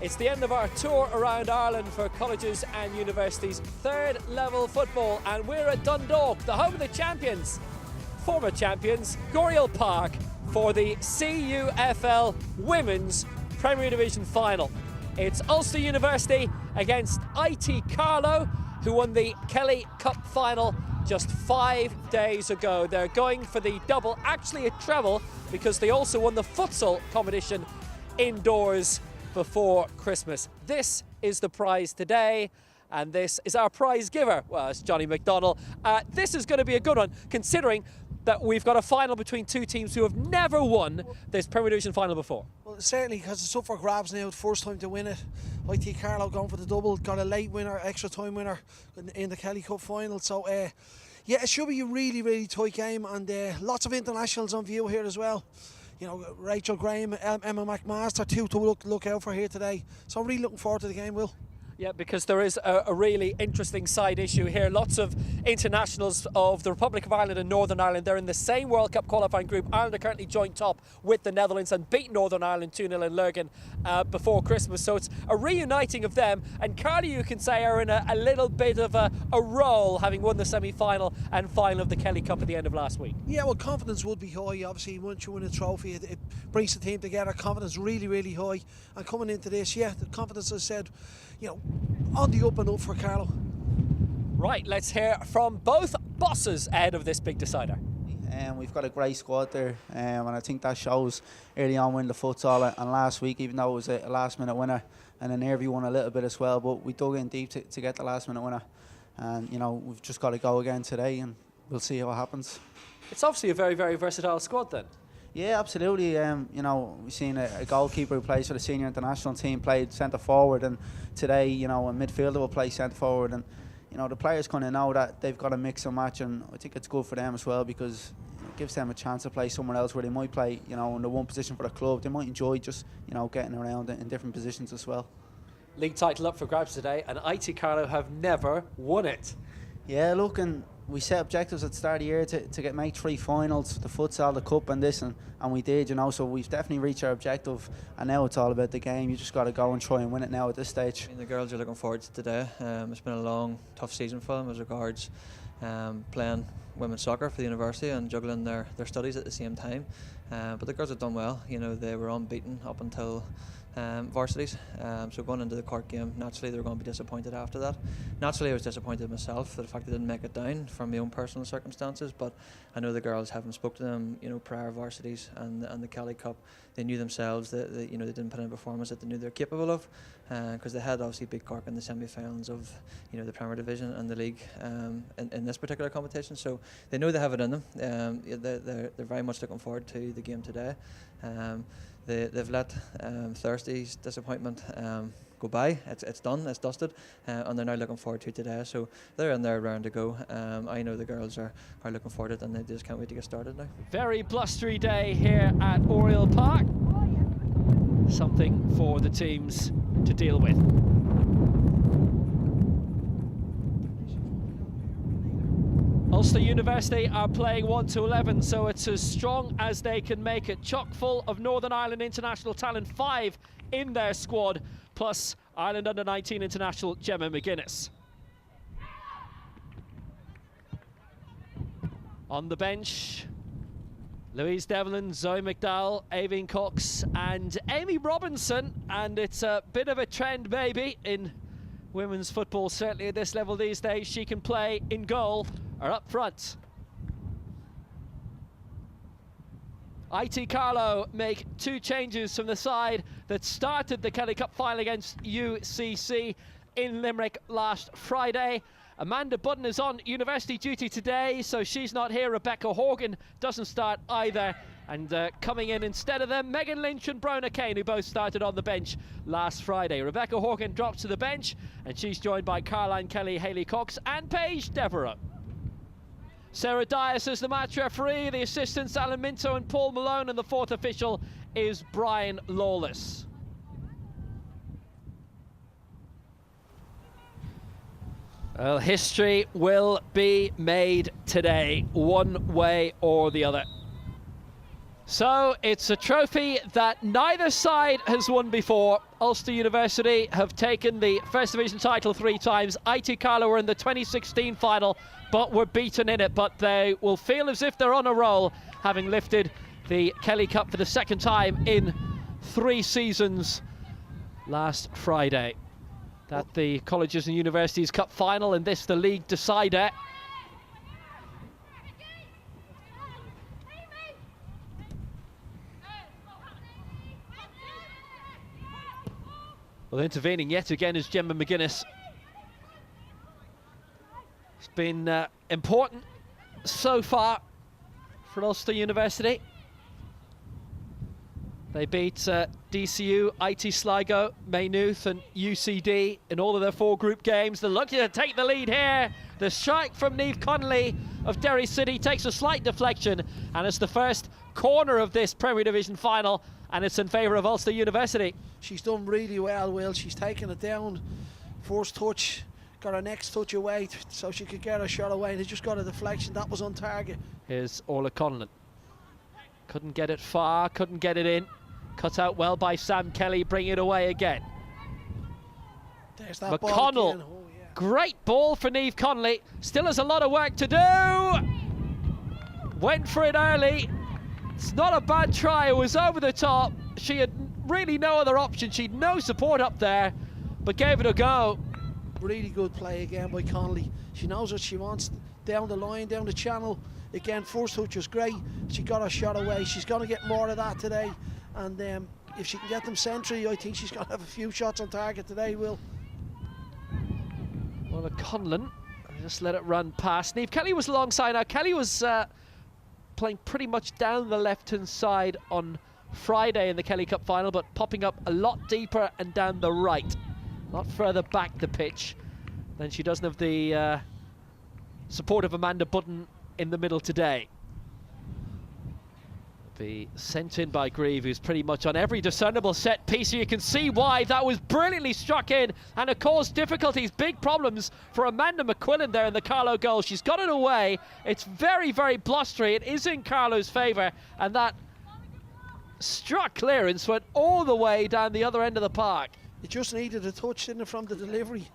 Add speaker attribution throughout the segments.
Speaker 1: It's the end of our tour around Ireland for colleges and universities, third level football, and we're at Dundalk, the home of the champions, former champions, Oriel Park, for the CUFL Women's Premier Division final. It's Ulster University against IT Carlow, who won the Kelly Cup final just 5 days ago. They're going for the double, actually a treble, because they also won the futsal competition indoors before Christmas. This is the prize today, and this is our prize giver. Well, it's Johnny McDonnell. This is going to be a good one, considering that we've got a final between two teams who have never won this Premier Division final before.
Speaker 2: Well, certainly, because it's up for grabs now. First time to win it. IT Carlow going for the double, got a late winner, extra time winner in the Kelly Cup final. So, yeah, it should be a really, really tight game, and lots of internationals on view here as well. You know, Rachel Graham, Emma McMaster, two to look out for here today. So I'm really looking forward to the game, Will.
Speaker 1: Yeah, because there is a really interesting side issue here. Lots of internationals of the Republic of Ireland and Northern Ireland. They're in the same World Cup qualifying group. Ireland are currently joint top with the Netherlands and beat Northern Ireland 2-0 in Lurgan before Christmas. So it's a reuniting of them. And Carlow, you can say, are in a little bit of a roll, having won the semi-final and final of the Kelly Cup at the end of last week.
Speaker 2: Yeah, well, confidence would be high. Obviously, once you win a trophy, it brings the team together. Confidence really, really high. And coming into this, yeah, the confidence, as I said, you know, on the up and up for Carlow.
Speaker 1: Right, let's hear from both bosses ahead of this big decider.
Speaker 3: We've got a great squad there, and I think that shows early on winning the futsal, and last week, even though it was a last minute winner, and then Nervy won a little bit as well, but we dug in deep to get the last minute winner, and you know, we've just got to go again today, and we'll see how it happens.
Speaker 1: It's obviously a very, very versatile squad then.
Speaker 3: Yeah, absolutely. You know, we've seen a goalkeeper who plays for the senior international team played centre forward, and today, you know, a midfielder will play centre forward, and you know, the players kind of know that they've got to mix and match, and I think it's good for them as well, because it gives them a chance to play somewhere else where they might play, you know, in the one position for the club. They might enjoy just, you know, getting around in different positions as well.
Speaker 1: League title up for grabs today, and IT Carlow have never won it.
Speaker 3: Yeah, look, and we set objectives at the start of the year to make 3 finals, the futsal, the cup and this, and we did, you know, so we've definitely reached our objective, and now it's all about the game. You just got to go and try and win it now at this stage.
Speaker 4: I mean, the girls are looking forward to today. It's been a long, tough season for them as regards playing women's soccer for the university and juggling their studies at the same time. But the girls have done well. You know, they were unbeaten up until varsities, so going into the Cork game, naturally they were going to be disappointed after that. Naturally I was disappointed myself for the fact they didn't make it down from my own personal circumstances, but I know the girls, having spoke to them, you know, prior varsities and the Kelly Cup, they knew themselves that you know, they didn't put in a performance that they knew they're capable of, because they had obviously beat Cork in the semi-finals of, you know, the Premier Division and the league in this particular competition, so they know they have it in them. They're very much looking forward to the game today. They've let Thursday's disappointment go by. It's done, it's dusted, and they're now looking forward to today. So they're in there round to go. I know the girls are looking forward to it, and they just can't wait to get started now.
Speaker 1: Very blustery day here at Oriel Park. Something for the teams to deal with. Ulster University are playing 1-11, so it's as strong as they can make it. Chock full of Northern Ireland international talent, 5 in their squad, plus Ireland under-19 international Gemma McGuinness. On the bench, Louise Devlin, Zoe McDowell, Aoibhinn Cox and Amy Robinson, and it's a bit of a trend maybe in women's football, certainly at this level these days. She can play in goal or up front. IT Carlow make 2 changes from the side that started the Kelly Cup final against UCC in Limerick last Friday. Amanda Budden is on university duty today, so she's not here. Rebecca Horgan doesn't start either. And coming in instead of them, Megan Lynch and Brona Kane, who both started on the bench last Friday. Rebecca Horgan drops to the bench, and she's joined by Caroline Kelly, Hayley Cox and Paige Devereux. Sarah Dias is the match referee, the assistants Alan Minto and Paul Malone, and the 4th official is Brian Lawless. Well, history will be made today, one way or the other. So it's a trophy that neither side has won before. Ulster University have taken the First Division title 3 times. IT Carlow were in the 2016 final, but were beaten in it. But they will feel as if they're on a roll, having lifted the Kelly Cup for the second time in 3 seasons last Friday. That the Colleges and Universities Cup final, and this the league decider. Well, intervening yet again is Gemma McGuinness. It's been important so far for Ulster University. They beat DCU, IT Sligo, Maynooth and UCD in all of their 4 group games. They're looking to take the lead here. The strike from Niamh Connolly of Derry City takes a slight deflection, and it's the first corner of this Premier Division final, and it's in favour of Ulster University.
Speaker 2: She's done really well, Will. She's taken it down, first touch, got her next touch away so she could get her shot away, and it just got a deflection. That was on target.
Speaker 1: Here's Orla Conlon. Couldn't get it far, couldn't get it in. Cut out well by Sam Kelly, bring it away again.
Speaker 2: There's that ball
Speaker 1: McConnell,
Speaker 2: again. Oh, yeah.
Speaker 1: Great ball for Niamh Connolly. Still has a lot of work to do. Went for it early. It's not a bad try, it was over the top. She had really no other option. She'd no support up there, but gave it a go.
Speaker 2: Really good play again by Connolly. She knows what she wants. Down the line, down the channel. Again, first touch was great. She got her shot away. She's going to get more of that today. And if she can get them century, I think she's going to have a few shots on target today, Will.
Speaker 1: Well, a Conlon just let it run past. Niamh Kelly was alongside. Now, Kelly was playing pretty much down the left-hand side on Friday in the Kelly Cup final, but popping up a lot deeper and down the right. A lot further back the pitch. Then she doesn't have the support of Amanda Budden in the middle today. Be sent in by Grieve, who's pretty much on every discernible set piece. So you can see why that was brilliantly struck in, and it caused difficulties, big problems for Amanda McQuillan there in the Carlow goal. She's got it away. It's very, very blustery. It is in Carlow's favour, and that struck clearance went all the way down the other end of the park.
Speaker 2: It just needed a touch, didn't it, from the delivery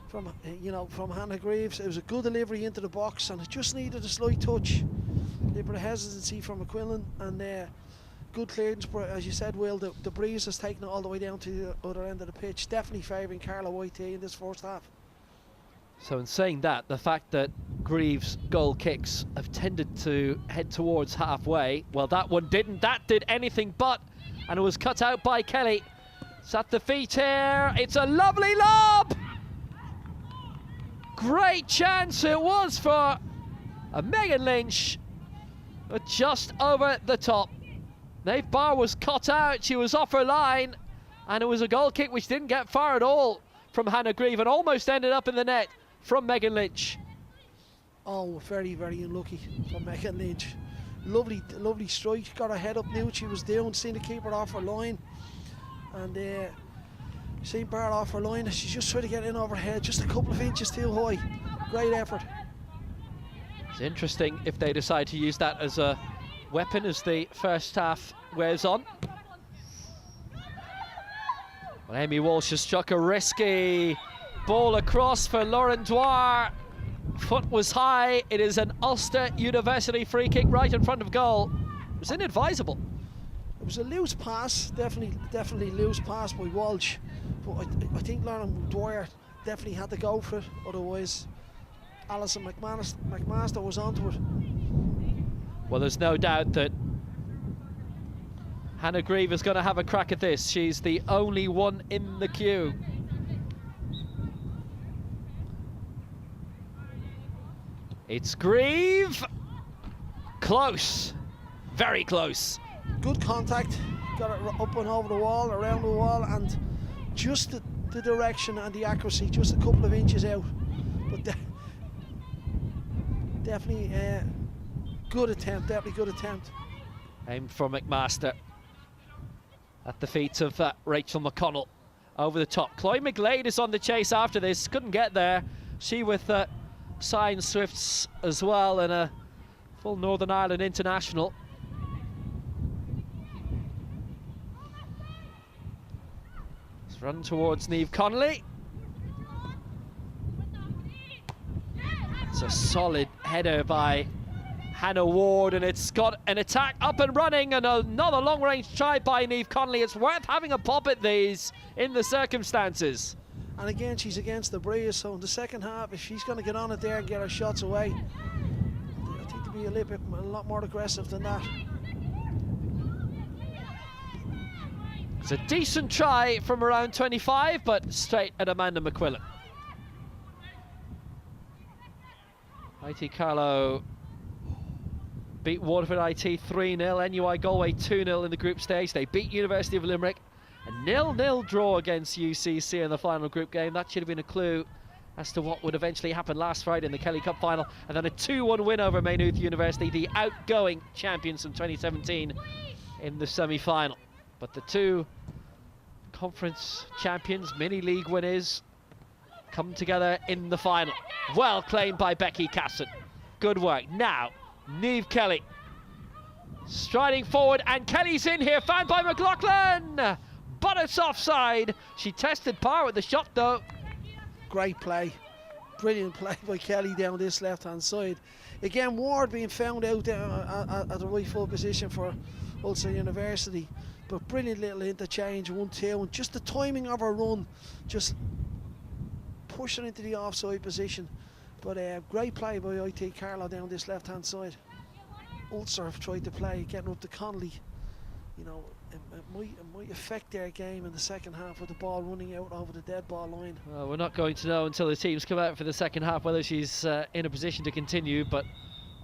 Speaker 2: from from Hannah Greaves. It was a good delivery into the box, and it just needed a slight touch. A little bit of hesitancy from McQuillan, and good clearance. But as you said, Will, the breeze has taken it all the way down to the other end of the pitch. Definitely favouring Carlow IT in this first half.
Speaker 1: So in saying that, the fact that Greaves' goal kicks have tended to head towards halfway, well, that one didn't. That did anything but, and it was cut out by Kelly. It's at the feet here. It's a lovely lob. Great chance it was for Megan Lynch, but just over the top. Niamh Barr was cut out. She was off her line, and it was a goal kick which didn't get far at all from Hannah Grieve and almost ended up in the net from Megan Lynch.
Speaker 2: Oh, very, very unlucky from Megan Lynch. Lovely, lovely strike. Got her head up, knew what she was doing, seen the keeper off her line, and seen Barr off her line. She's just trying to get in over her head, just a couple of inches too high. Great effort.
Speaker 1: It's interesting if they decide to use that as a weapon as the first half wears on. Well, Amy Walsh has struck a risky ball across for Lauren Dwyer. Foot was high. It is an Ulster University free kick right in front of goal. It was inadvisable.
Speaker 2: It was a loose pass, definitely loose pass by Walsh. But I think Lauren Dwyer definitely had to go for it, otherwise Alison McMaster was onto it.
Speaker 1: Well, there's no doubt that Hannah Grieve is going to have a crack at this. She's the only one in the queue. It's Grieve. Close. Very close.
Speaker 2: Good contact. Got it up and over the wall, around the wall, and just the direction and the accuracy, just a couple of inches out. But definitely good attempt, definitely good attempt.
Speaker 1: Aimed for McMaster. At the feet of Rachel McConnell. Over the top. Chloe McGlade is on the chase after this. Couldn't get there. She with Sign Swifts as well, and a full Northern Ireland international. Run towards Niamh Connolly. It's a solid header by Hannah Ward, and it's got an attack up and running, and another long-range try by Niamh Connolly. It's worth having a pop at these in the circumstances.
Speaker 2: And again, she's against the breeze, so in the second half, if she's going to get on it there and get her shots away, I think to be a lot more aggressive than that.
Speaker 1: It's a decent try from around 25, but straight at Amanda McQuillan. IT Carlow beat Waterford IT 3-0, NUI Galway 2-0 in the group stage. They beat University of Limerick. A 0-0 draw against UCC in the final group game. That should have been a clue as to what would eventually happen last Friday in the Kelly Cup final. And then a 2-1 win over Maynooth University, the outgoing champions from 2017 in the semi-final. But the two conference champions, mini-league winners, come together in the final. Well claimed by Becky Casson. Good work. Now, Niamh Kelly striding forward, and Kelly's in here, found by McLaughlin, but it's offside. She tested power with the shot though.
Speaker 2: Great play, brilliant play by Kelly down this left-hand side. Again, Ward being found out at the right full position for Ulster University, but brilliant little interchange, 1-2, and just the timing of her run, just push her into the offside position. But great play by IT Carlow down this left-hand side. Ulster have tried to play, getting up to Connolly. You know, it might affect their game in the second half with the ball running out over the dead ball line.
Speaker 1: Well, we're not going to know until the teams come out for the second half whether she's in a position to continue, but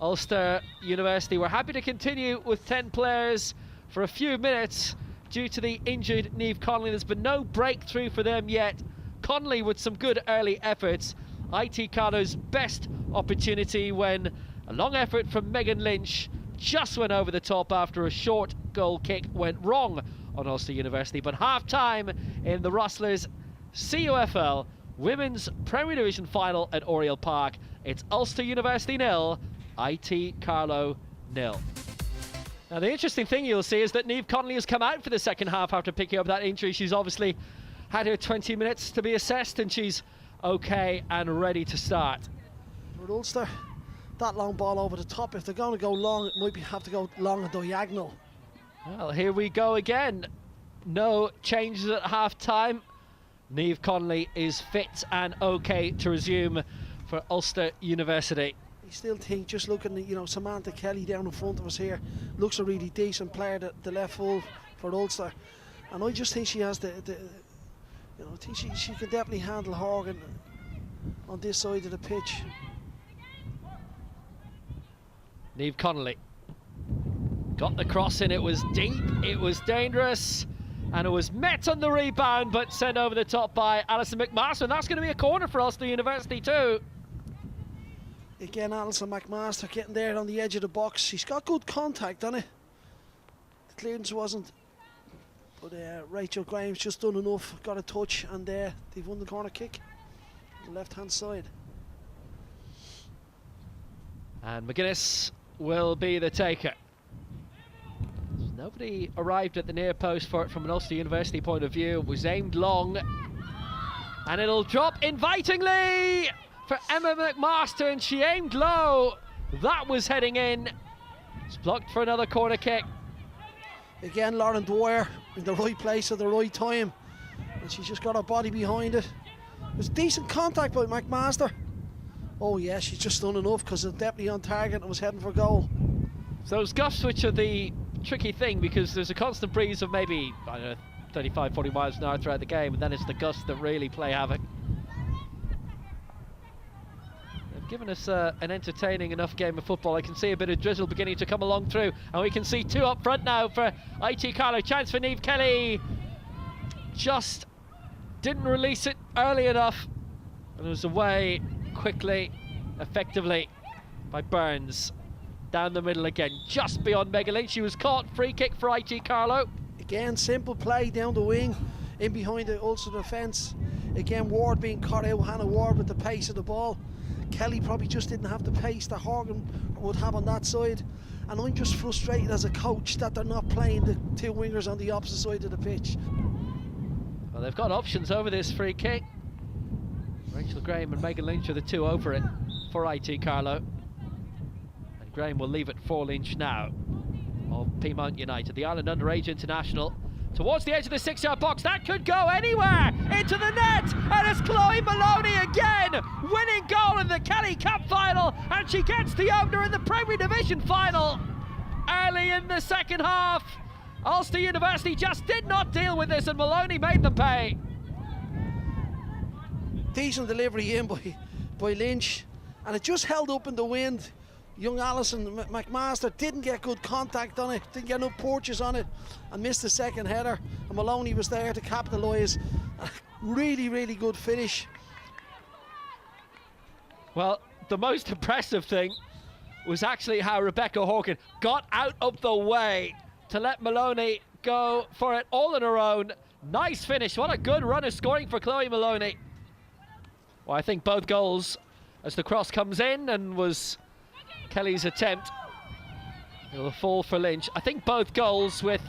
Speaker 1: Ulster University were happy to continue with 10 players for a few minutes due to the injured Niamh Connolly. There's been no breakthrough for them yet. Connolly with some good early efforts. IT Carlow's best opportunity when a long effort from Megan Lynch just went over the top after a short goal kick went wrong on Ulster University. But half-time in the Rustlers CUFL Women's Premier Division final at Oriel Park. It's Ulster University 0, IT Carlow 0. Now the interesting thing you'll see is that Niamh Connolly has come out for the second half after picking up that injury. She's obviously had her 20 minutes to be assessed, and she's okay and ready to start.
Speaker 2: For Ulster, that long ball over the top, if they're going to go long, it might have to go long and diagonal.
Speaker 1: Well, here we go again. No changes at half-time. Niamh Connolly is fit and okay to resume for Ulster University.
Speaker 2: I still think, just looking at, you know, Samantha Kelly down in front of us here, looks a really decent player, the left full for Ulster. And I just think she has you know, I think she can definitely handle Horgan on this side of the pitch.
Speaker 1: Niamh Connolly got the cross in. It was deep, it was dangerous, and it was met on the rebound but sent over the top by Alison McMaster, and that's going to be a corner for Ulster University too.
Speaker 2: Again, Alison McMaster getting there on the edge of the box. She's got good contact on it. The clearance wasn't, but Rachel Graham's just done enough, got a touch, and they've won the corner kick on the left-hand side.
Speaker 1: And McGuinness will be the taker. Nobody arrived at the near post for it from an Ulster University point of view. It was aimed long, and it'll drop invitingly for Emma McMaster, and she aimed low. That was heading in. It's blocked for another corner kick.
Speaker 2: Again, Lauren Dwyer in the right place at the right time, and she's just got her body behind it. It was decent contact by McMaster. Oh yeah, she's just done enough because it's definitely on target and was heading for goal.
Speaker 1: So those gusts, which are the tricky thing, because there's a constant breeze of maybe, I don't know, 35, 40 miles an hour throughout the game, and then it's the gusts that really play havoc. They've given us an entertaining enough game of football. I can see a bit of drizzle beginning to come along through, and we can see two up front now for IT Carlow. Chance for Niamh Kelly. Just didn't release it early enough, and it was away quickly, effectively by Burns. Down the middle again, just beyond Megan Lynch. She was caught. Free kick for IT Carlow.
Speaker 2: Again, simple play down the wing, in behind the Ulster defence. Again, Ward being caught out, Hannah Ward with the pace of the ball. Kelly probably just didn't have the pace that Horgan would have on that side. And I'm just frustrated as a coach that they're not playing the two wingers on the opposite side of the pitch.
Speaker 1: Well, they've got options over this free kick. Rachel Graham and Megan Lynch are the two over it for IT Carlow. And Graham will leave it for Lynch now of Peamount United. The Ireland Underage International towards the edge of the 6-yard box. That could go anywhere into the net. And it's Chloe Maloney again, winning goal in the Kelly Cup final. And she gets the opener in the Premier Division final early in the second half. Ulster University just did not deal with this, and Maloney made them pay.
Speaker 2: Decent delivery in by Lynch, and it just held up in the wind. Young Alison McMaster didn't get good contact on it, didn't get enough porches on it, and missed the second header. And Maloney was there to capitalise. Really, really good finish.
Speaker 1: Well, the most impressive thing was actually how Rebecca Horgan got out of the way to let Maloney go for it all on her own. Nice finish. What a good run of scoring for Chloe Maloney. Well, I think both goals, as the cross comes in and was Kelly's attempt, it'll fall for Lynch. I think both goals with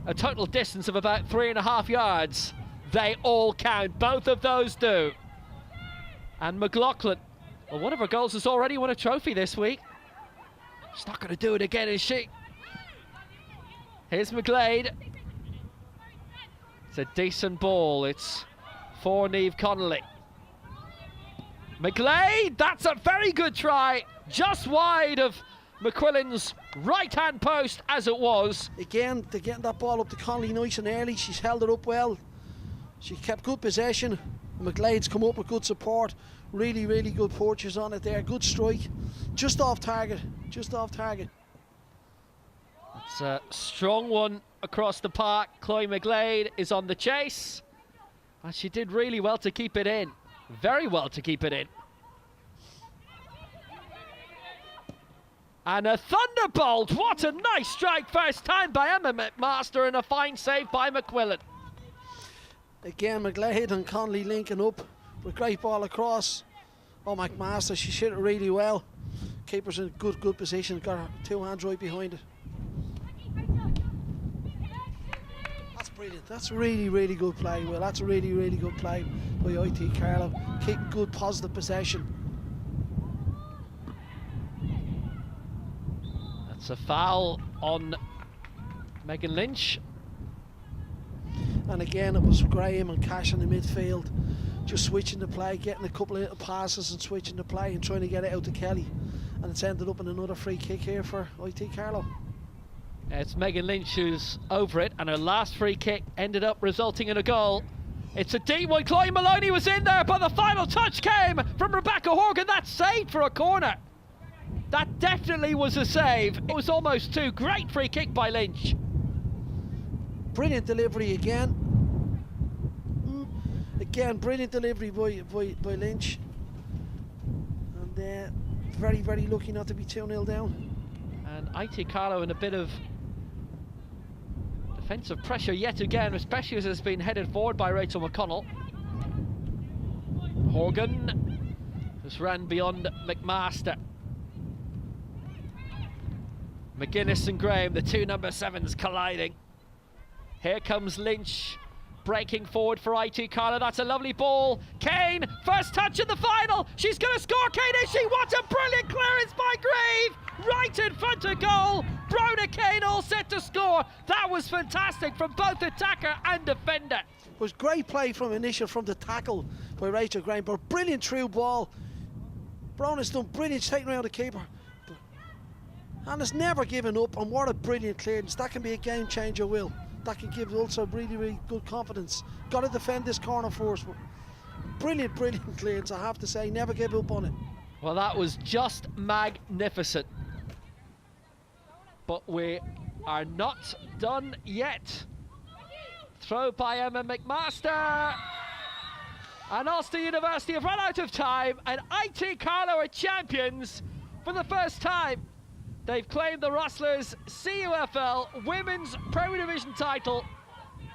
Speaker 1: a total distance of about 3.5 yards. They all count. Both of those do. And McLaughlin, well, one of her goals has already won a trophy this week. She's not going to do it again, is she? Here's McGlade. It's a decent ball. It's for Niamh Connolly. McGlade, that's a very good try. Just wide of McQuillan's right-hand post as it was.
Speaker 2: Again, they're getting that ball up to Connolly nice and early. She's held it up well. She kept good possession. McGlade's come up with good support. Really, really good porches on it there. Good strike. Just off target. Just off target.
Speaker 1: It's a strong one across the park. Chloe McGlade is on the chase. And she did really well to keep it in. Very well to keep it in. And a thunderbolt. What a nice strike first time by Emma McMaster, and a fine save by McQuillan.
Speaker 2: Again, McGlade and Connolly linking up with great ball across. Oh, McMaster, she hit it really well. Keeper's in good position. Got her two hands right behind it. That's brilliant. That's really, really good play, Will. That's a really, really good play by IT Carlow. Keep good positive possession.
Speaker 1: That's a foul on Megan Lynch.
Speaker 2: And again, it was Graham and Cash in the midfield, just switching the play, getting a couple of little passes and switching the play and trying to get it out to Kelly. And it's ended up in another free kick here for IT Carlow.
Speaker 1: It's Megan Lynch who's over it, and her last free kick ended up resulting in a goal. It's a deep one. Chloe Maloney was in there, but the final touch came from Rebecca Horgan. That's saved for a corner. That definitely was a save. It was almost two. Great free kick by Lynch.
Speaker 2: Brilliant delivery again. Again, brilliant delivery by Lynch. And very, very lucky not to be 2-0 down.
Speaker 1: And IT Carlow in a bit of defensive pressure yet again, especially as it's been headed forward by Rachel McConnell. Horgan just ran beyond McMaster. McGuinness and Graham, the two number 7s colliding. Here comes Lynch, breaking forward for IT Carlow. That's a lovely ball. Kane, first touch in the final. She's going to score. Kane, is she? What a brilliant clearance by Grieve. Right in front of goal. Brona Kane all set to score. That was fantastic from both attacker and defender.
Speaker 2: It was great play from the tackle by Rachel Graham, but brilliant through ball. Brona's done brilliant, taking around the keeper. And it's never given up, and what a brilliant clearance. That can be a game changer, Will. That can give also really, really good confidence. Got to defend this corner for us. Brilliant, brilliant clearance, I have to say. Never give up on it.
Speaker 1: Well, that was just magnificent. But we are not done yet. Throw by Emma McMaster. And Ulster University have run out of time, and IT Carlow are champions for the first time. They've claimed the Rustlers CUFL Women's Premier Division title,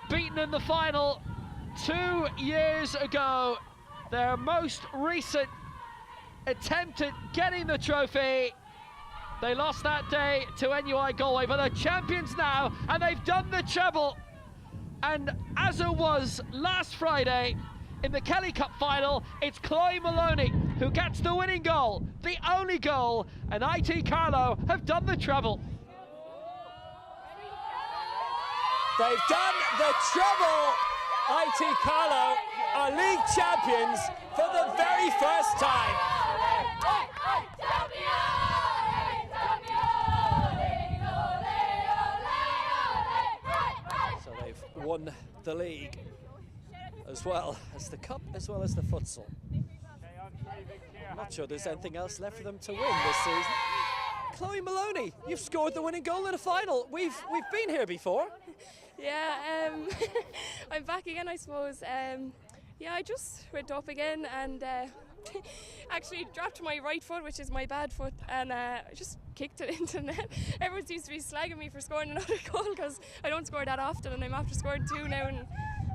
Speaker 1: beaten in the final 2 years ago. Their most recent attempt at getting the trophy. They lost that day to NUI Galway, but they're champions now, and they've done the treble. And as it was last Friday in the Kelly Cup final, it's Chloe Maloney who gets the winning goal, the only goal, and IT Carlow have done the treble. They've done the treble. IT Carlow are league champions for the very first time. So they've won the league as well as the cup, as well as the futsal. I'm not sure there's anything else left for them to win this season. Chloe Maloney, you've scored the winning goal in a final. We've been here before.
Speaker 5: Yeah, I'm back again, I suppose. Yeah, I just went up again and actually dropped my right foot, which is my bad foot, and I just kicked it into the net. Everyone seems to be slagging me for scoring another goal because I don't score that often, and I'm after scoring 2 now in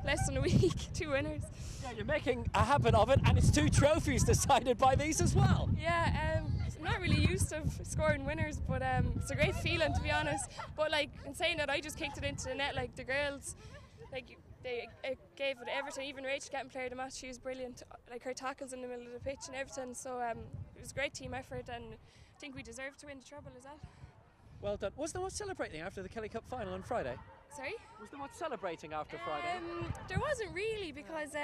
Speaker 5: less than a week, 2 winners.
Speaker 1: Yeah, you're making a habit of it, and it's 2 trophies decided by these as well.
Speaker 5: Yeah, I'm not really used to scoring winners, but it's a great feeling, to be honest. But like, in saying that, I just kicked it into the net. Like the girls, like they gave it everything. Even Rachel getting player of the match, she was brilliant. Like her tackles in the middle of the pitch and everything. So it was a great team effort, and I think we deserved to win the treble as well.
Speaker 1: Well done. Was there much celebrating after the Kelly Cup final on Friday?
Speaker 5: Sorry?
Speaker 1: Was there much celebrating after Friday?
Speaker 5: There wasn't really, because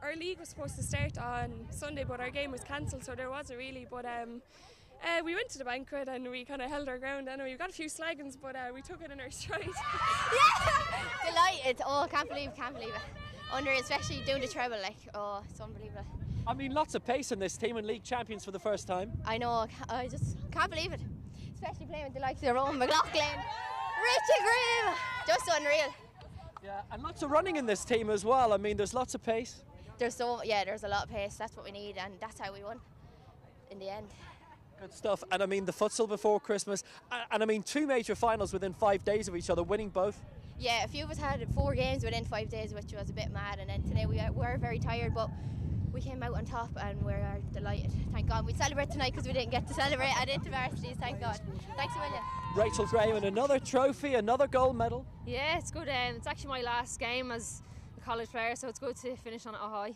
Speaker 5: our league was supposed to start on Sunday, but our game was cancelled, so there wasn't really. But we went to the banquet and we kind of held our ground. Anyway, we got a few slaggings, but we took it in our stride.
Speaker 6: Yeah! Delighted. Oh, can't believe it. Especially doing the treble, like, oh, it's unbelievable.
Speaker 1: I mean, lots of pace in this team and league champions for the first time.
Speaker 6: I know, I just can't believe it. Especially playing with the likes of Rowan McLaughlin, Richie Grimm, just unreal.
Speaker 1: Yeah, and lots of running in this team as well. I mean, there's lots of pace.
Speaker 6: There's a lot of pace. That's what we need, and that's how we won in the end.
Speaker 1: Good stuff. And I mean, the futsal before Christmas, and I mean, 2 major finals within 5 days of each other, winning both.
Speaker 6: Yeah, a few of us had 4 games within 5 days, which was a bit mad, and then today we were very tired, but we came out on top and we're delighted. Thank God. We celebrate tonight because we didn't get to celebrate at InterVarsities. Thank God. Thanks a million.
Speaker 1: Rachel Graham, another trophy, another gold medal.
Speaker 7: Yeah, it's good. It's actually my last game as a college player, so it's good to finish on it a high.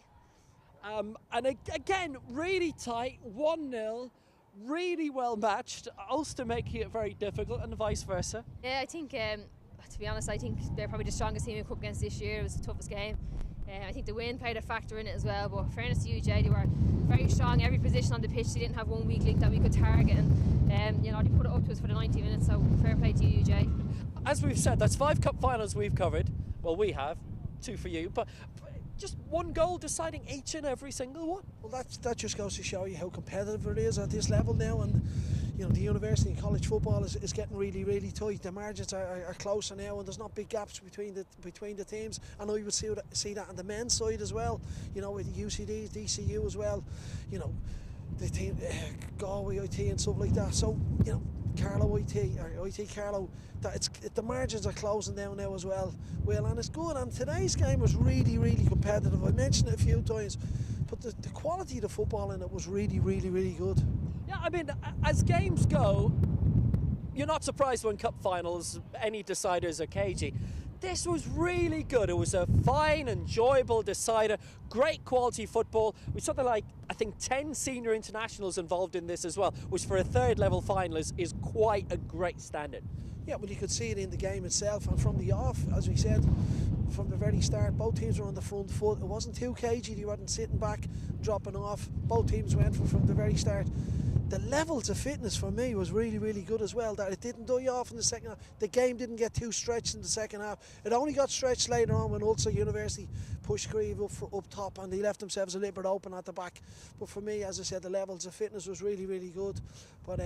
Speaker 1: And again, really tight, 1-0, really well matched. Ulster making it very difficult, and vice versa.
Speaker 7: Yeah, I think, to be honest, I think they're probably the strongest team we've come up against this year. It was the toughest game. I think the wind played a factor in it as well, but fairness to UJ, they were very strong every position on the pitch. They didn't have one weak link that we could target, and they put it up to us for the 90 minutes, so fair play to UJ.
Speaker 1: As we've said, that's 5 cup finals we've covered. Well, we have, 2 for you, but just 1 goal deciding each and every single one.
Speaker 2: Well, that just goes to show you how competitive it is at this level now, and you know, the university and college football is getting really, really tight. The margins are closer now, and there's not big gaps between the teams. And I would see that on the men's side as well. You know, with the UCD, DCU as well. You know, the team Galway IT and stuff like that. So you know, Carlow IT or IT Carlow, the margins are closing down now as well. Well, and it's good. And today's game was really, really competitive. I mentioned it a few times, but the quality of the football in it was really, really, really good.
Speaker 1: Yeah, I mean, as games go, you're not surprised when cup finals, any deciders are cagey. This was really good. It was a fine, enjoyable decider, great quality football. With something like, I think, 10 senior internationals involved in this as well, which for a 3rd level final is quite a great standard.
Speaker 2: Yeah, well, you could see it in the game itself, and from the off, as we said, from the very start, both teams were on the front foot. It wasn't too cagey. They weren't sitting back, dropping off. Both teams went from the very start. The levels of fitness for me was really, really good as well, that it didn't die off in the second half. The game didn't get too stretched in the second half. It only got stretched later on when Ulster University pushed Grieve up top, and they left themselves a little bit open at the back. But for me, as I said, the levels of fitness was really, really good. But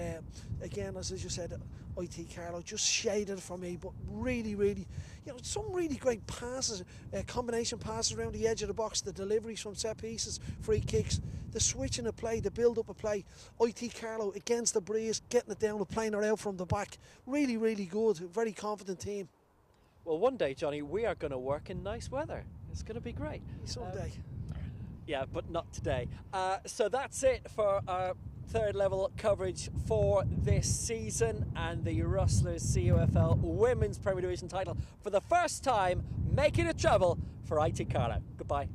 Speaker 2: again, as you said, IT Carlow just shaded for me, but really, really, you know, some really great passes, combination passes around the edge of the box, the deliveries from set pieces, free kicks, the switching of play, the build up of play. IT Carlow against the breeze, getting it down and playing it out from the back. Really, really good, very confident team.
Speaker 1: Well, one day, Johnny, we are going to work in nice weather. It's going to be great.
Speaker 2: Someday.
Speaker 1: Yeah, but not today. So that's it for our 3rd level coverage for this season, and the Rustlers CUFL Women's Premier Division title for the first time making it treble for IT Carlow. Goodbye.